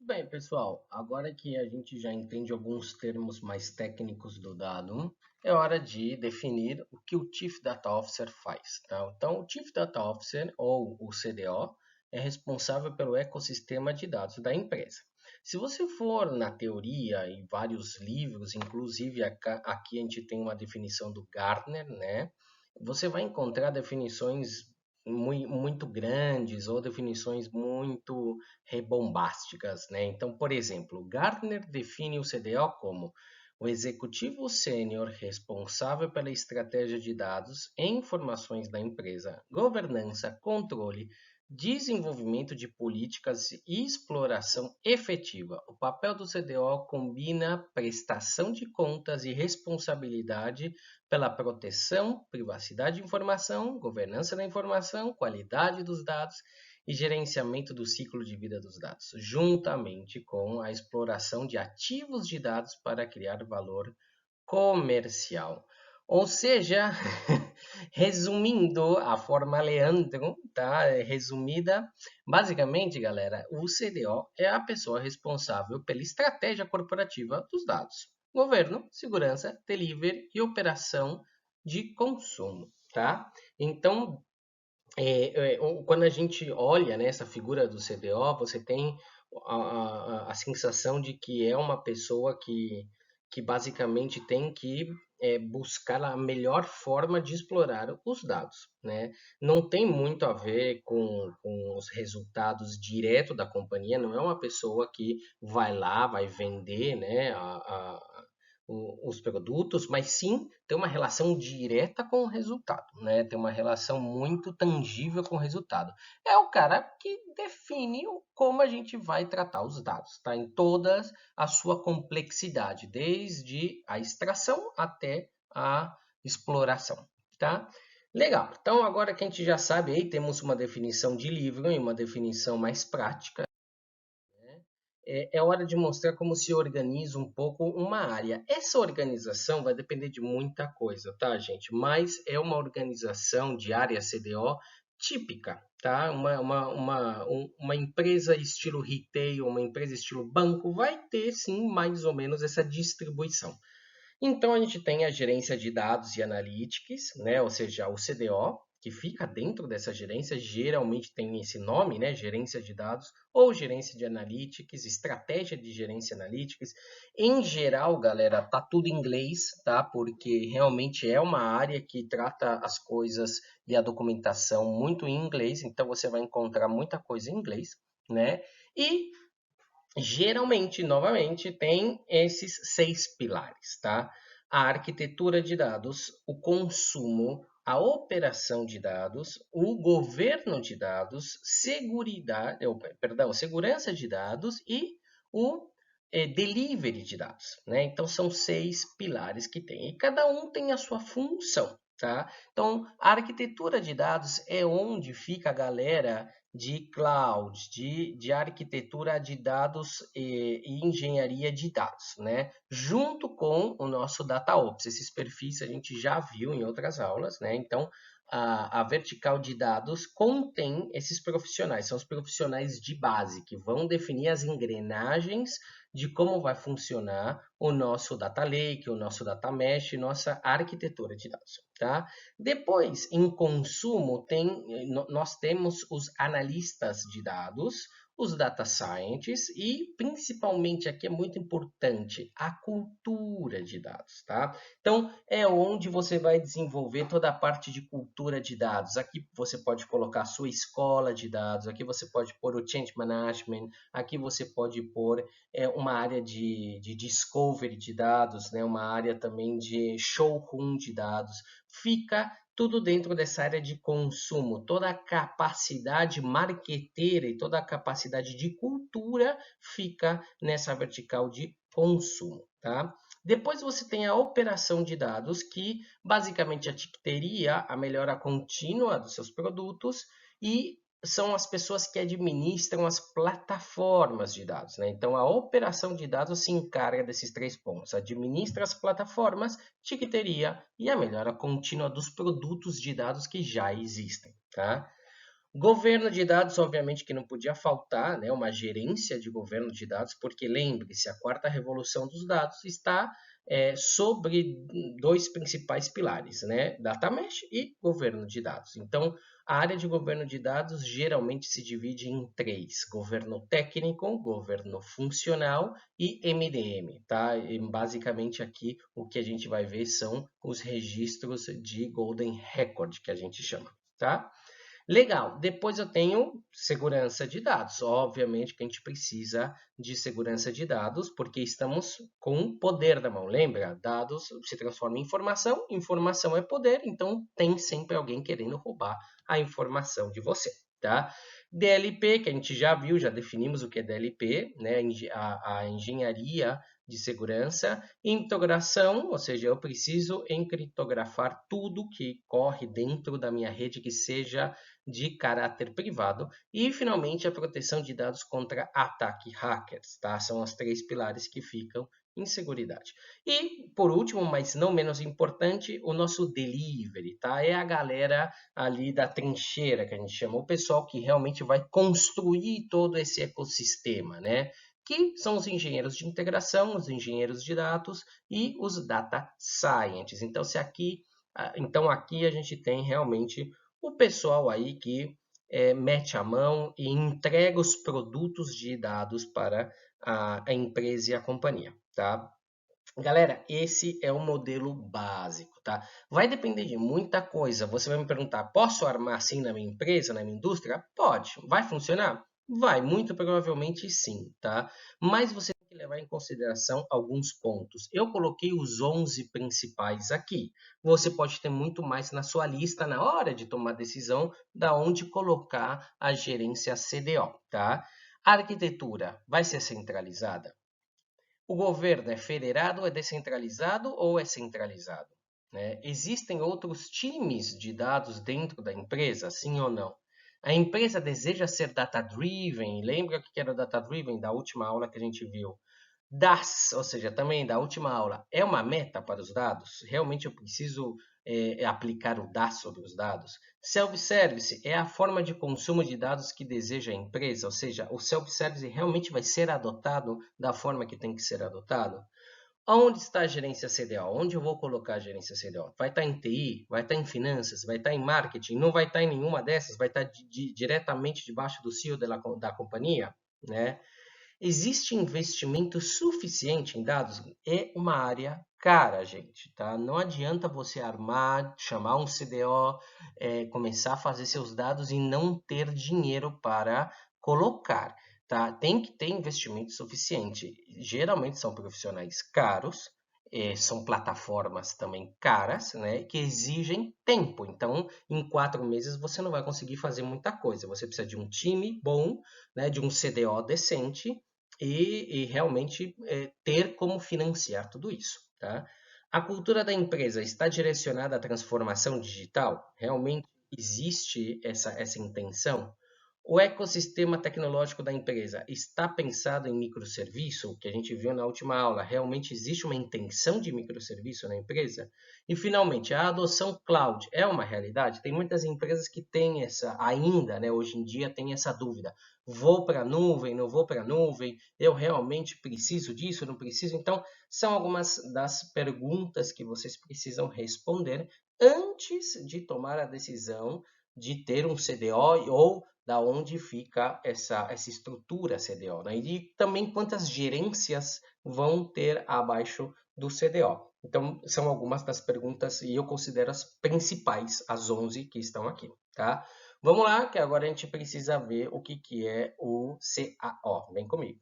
Bem, pessoal, agora que a gente já entende alguns termos mais técnicos do dado, é hora de definir o que o Chief Data Officer faz, tá? Então, o Chief Data Officer, ou o CDO, é responsável pelo ecossistema de dados da empresa. Se você for na teoria, em vários livros, inclusive aqui a gente tem uma definição do Gartner, né? Você vai encontrar definições muito grandes ou definições muito rebombásticas, né? Então, por exemplo, Gartner define o CDO como o executivo sênior responsável pela estratégia de dados e informações da empresa, governança, controle, desenvolvimento de políticas e exploração efetiva. O papel do CDO combina prestação de contas e responsabilidade pela proteção, privacidade de informação, governança da informação, qualidade dos dados e gerenciamento do ciclo de vida dos dados, juntamente com a exploração de ativos de dados para criar valor comercial. Ou seja, resumindo a forma Leandro, tá? Resumida, basicamente, galera, o CDO é a pessoa responsável pela estratégia corporativa dos dados. Governo, segurança, delivery e operação de consumo, tá? Então, quando a gente olha, né, essa figura do CDO, você tem a sensação de que é uma pessoa que basicamente tem que buscar a melhor forma de explorar os dados, né? Não tem muito a ver com os resultados direto da companhia, não é uma pessoa que vai lá, vai vender, né, os produtos, mas sim tem uma relação direta com o resultado, né? Tem uma relação muito tangível com o resultado. É o cara que define como a gente vai tratar os dados, tá? Em toda a sua complexidade, desde a extração até a exploração, tá? Legal. Então, agora que a gente já sabe aí, temos uma definição de livro e uma definição mais prática, é hora de mostrar como se organiza um pouco uma área. Essa organização vai depender de muita coisa, tá, gente? Mas é uma organização de área CDO típica, tá? Uma empresa estilo retail, uma empresa estilo banco, vai ter sim mais ou menos essa distribuição. Então a gente tem a gerência de dados e analytics, né? Ou seja, o CDO, que fica dentro dessa gerência, geralmente tem esse nome, né? Gerência de dados ou gerência de analytics, estratégia de gerência analytics. Em geral, galera, tá tudo em inglês, tá? Porque realmente é uma área que trata as coisas e a documentação muito em inglês, então você vai encontrar muita coisa em inglês, né? E geralmente, novamente, tem esses 6 pilares, tá? A arquitetura de dados, o consumo, a operação de dados, o governo de dados, segurança de dados e o delivery de dados, né? Então, são 6 pilares que tem. E cada um tem a sua função, tá? Então, a arquitetura de dados é onde fica a galera de cloud, de arquitetura de dados e engenharia de dados, né? Junto com o nosso DataOps. Esses perfis a gente já viu em outras aulas, né? Então, a vertical de dados contém esses profissionais, são os profissionais de base que vão definir as engrenagens de como vai funcionar o nosso data lake, o nosso data mesh, nossa arquitetura de dados, tá? Depois, em consumo, nós temos os analistas de dados, os data scientists e, principalmente, aqui é muito importante, a cultura de dados, tá? Então, é onde você vai desenvolver toda a parte de cultura de dados. Aqui você pode colocar a sua escola de dados, aqui você pode pôr o change management, aqui você pode pôr uma área de discovery de dados, né? Uma área também de showroom de dados, fica tudo dentro dessa área de consumo. Toda a capacidade marqueteira e toda a capacidade de cultura fica nessa vertical de consumo, tá? Depois você tem a operação de dados, que basicamente teria a melhora contínua dos seus produtos e são as pessoas que administram as plataformas de dados, né? Então, a operação de dados se encarga desses 3 pontos: administra as plataformas, ticketeria e a melhora contínua dos produtos de dados que já existem, tá? Governo de dados, obviamente que não podia faltar, né, uma gerência de governo de dados, porque lembre-se, a quarta revolução dos dados está sobre dois principais pilares, né, Data Mesh e governo de dados. Então, a área de governo de dados geralmente se divide em três: governo técnico, governo funcional e MDM, tá? E basicamente aqui o que a gente vai ver são os registros de Golden Record, que a gente chama, tá? Legal, depois eu tenho segurança de dados. Obviamente que a gente precisa de segurança de dados, porque estamos com o poder na mão. Lembra? Dados se transformam em informação, informação é poder, então tem sempre alguém querendo roubar a informação de você, tá? DLP, que a gente já viu, já definimos o que é DLP, né? A engenharia de segurança, integração, ou seja, eu preciso encriptografar tudo que corre dentro da minha rede que seja de caráter privado e, finalmente, a proteção de dados contra ataque hackers, tá? São os três pilares que ficam em seguridade. E, por último, mas não menos importante, o nosso delivery, tá? É a galera ali da trincheira, que a gente chama, o pessoal que realmente vai construir todo esse ecossistema, né? Que são os engenheiros de integração, os engenheiros de dados e os data scientists. Então aqui a gente tem realmente o pessoal aí que mete a mão e entrega os produtos de dados para a empresa e a companhia, tá? Galera, esse é o modelo básico, tá? Vai depender de muita coisa. Você vai me perguntar, posso armar assim na minha empresa, na minha indústria? Pode. Vai funcionar? Vai, muito provavelmente sim, tá? Mas você tem que levar em consideração alguns pontos. Eu coloquei os 11 principais aqui. Você pode ter muito mais na sua lista na hora de tomar decisão da onde colocar a gerência CDO, tá? A arquitetura vai ser centralizada? O governo é federado, é descentralizado ou é centralizado? Né? Existem outros times de dados dentro da empresa, sim ou não? A empresa deseja ser data-driven. Lembra o que era data-driven da última aula que a gente viu? DAS, ou seja, também da última aula, é uma meta para os dados? Realmente eu preciso aplicar o DAS sobre os dados? Self-service é a forma de consumo de dados que deseja a empresa, ou seja, o self-service realmente vai ser adotado da forma que tem que ser adotado? Onde está a gerência CDO? Onde eu vou colocar a gerência CDO? Vai estar em TI? Vai estar em finanças? Vai estar em marketing? Não vai estar em nenhuma dessas? Vai estar diretamente debaixo do CEO da companhia? Né? Existe investimento suficiente em dados? É uma área cara, gente, tá? Não adianta você armar, chamar um CDO, começar a fazer seus dados e não ter dinheiro para colocar, tá? Tem que ter investimento suficiente. Geralmente são profissionais caros, são plataformas também caras, né? Que exigem tempo. Então, em 4 meses você não vai conseguir fazer muita coisa. Você precisa de um time bom, né? De um CDO decente e realmente ter como financiar tudo isso, tá? A cultura da empresa está direcionada à transformação digital? Realmente existe essa intenção? O ecossistema tecnológico da empresa está pensado em microserviço, que a gente viu na última aula? Realmente existe uma intenção de microserviço na empresa? E, finalmente, a adoção cloud é uma realidade? Tem muitas empresas que têm ainda, né, hoje em dia, tem essa dúvida. Vou para a nuvem, não vou para a nuvem? Eu realmente preciso disso, não preciso? Então, são algumas das perguntas que vocês precisam responder antes de tomar a decisão de ter um CDO ou da onde fica essa estrutura CDO, né? E também quantas gerências vão ter abaixo do CDO. Então, são algumas das perguntas e eu considero as principais, as 11 que estão aqui, tá? Vamos lá, que agora a gente precisa ver o que é o CAO. Vem comigo.